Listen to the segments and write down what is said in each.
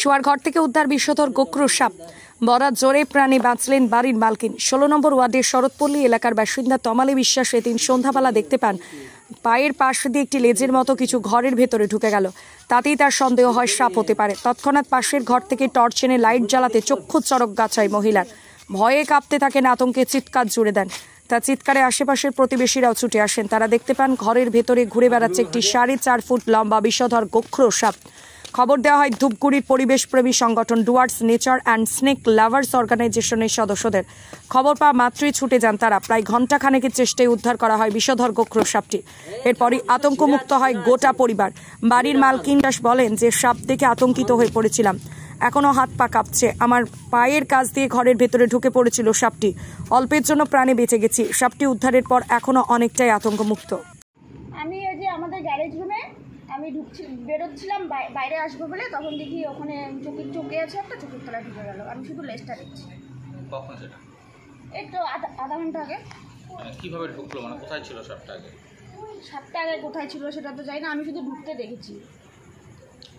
শোয়ার ঘর থেকে উদ্ধার বিষধর গোখরো সাপ। বরাত জোরে প্রাণে বাঁচলেন বাড়ির মালকিন। 16 নম্বর ওয়ার্ডের শরৎপল্লী এলাকার বাসিন্দা তমালি বিশ্বাস এদিন সন্ধ্যাবেলা দেখতে পান পায়ের পাশ দিয়ে একটি লেজের মতো কিছু ঘরের ভেতরে ঢুকে গেল। তাতেই তার সন্দেহ হয় সাপ হতে পারে। তৎক্ষণাৎ পাশের ঘর থেকে টর্চ এনে লাইট জ্বালাতে চক্ষু চড়ক গাছায় মহিলার। ভয়ে কাঁপতে থাকেন, আতঙ্কে চিৎকার জুড়ে দেন। তার চিৎকারে আশেপাশের প্রতিবেশীরাও ছুটে আসেন। তারা দেখতে পান ঘরের ভেতরে ঘুরে বেড়াচ্ছে একটি 4.5 ফুট লম্বা বিষধর গোখরো সাপ। খবর দেওয়া হয় ধূপগুড়ির পরিবেশপ্রেমী সংগঠন Dooars nature and snake lovers অর্গানাইজেশনের সদস্যদের। খবর পাওয়া মাত্রই ছুটে যান তারা। প্রায় ঘণ্টাখানেকের চেষ্টায় উদ্ধার করা হয় বিষধর গোখরো সাপটি। এরপরই আতঙ্কমুক্ত হয় গোটা পরিবার। বাড়ির মালকিন দাস বলেন যে সাপ দেখে আতঙ্কিত হয়ে পড়েছিলাম, এখনো হাত পা কাঁপছে। আমার পায়ের কাছ দিয়ে ঘরের ভেতরে ঢুকে পড়েছিল সাপটি। অল্পের জন্য প্রাণে বেঁচে গেছি। সাপটি উদ্ধারের পর এখনো অনেকটাই আতঙ্কমুক্ত। আমি এই যে আমাদের গ্যারেজ রুমে আমি বেরোচ্ছিলাম বাইরে আসবো বলে, তখন দেখি ওখানে চোখে আছে একটা, চোখের তলায় ঢুকে গেল। আমি শুধু লেজটা দেখছি। কখন সেটা? এই তো আধা ঘন্টা আগে। কিভাবে ঢুকলো, মানে কোথায় ছিল সাপটা আগে? সাপটা আগে কোথায় ছিল সেটা তো জানি না, আমি শুধু ঢুকতে দেখেছি।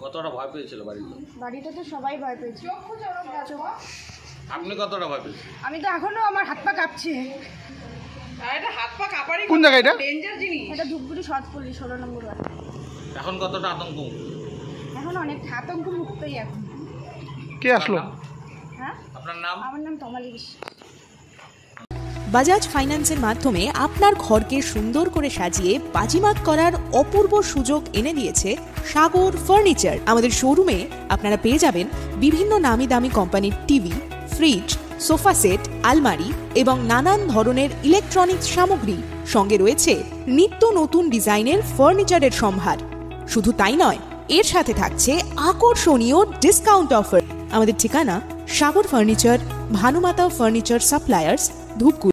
কতটা ভয় পেয়েছিল বাড়িতে? বাড়িতে তো সবাই ভয় পেয়েছে। আপনি কতটা ভয় পেয়েছেন? আমি তো এখনো, আমার হাত পা কাঁপছে। কোন জায়গা এটা? এটা ধূপগুড়ি শরৎপল্লী 16 নম্বর ওয়ার্ড। এখন কতটা আতঙ্ক? এখন অনেক আতঙ্ক মুক্তই এখন। কে আসলো? হ্যাঁ, আপনার নাম? আমার নাম তমালি বিশ্বাস। বাজাজ ফাইন্যান্সের মাধ্যমে আপনার ঘরকে সুন্দর করে সাজিয়ে বাজিমাত করার অপূর্ব সুযোগ এনে দিয়েছে সাগর ফার্নিচার। আমাদের শোরুমে আপনারা পেয়ে যাবেন বিভিন্ন নামি দামি কোম্পানির টিভি, ফ্রিজ, সোফা সেট, আলমারি এবং নানান ধরনের ইলেকট্রনিক্স সামগ্রী। সঙ্গে রয়েছে নিত্য নতুন ডিজাইনের ফার্নিচারের সম্ভার। শুধু তাই নয়, এর সাথে থাকছে আকর্ষণীয় ডিসকাউন্ট অফার। আমাদের ঠিকানা সাগর furniture, Bhanumata furniture suppliers, Dhupguri.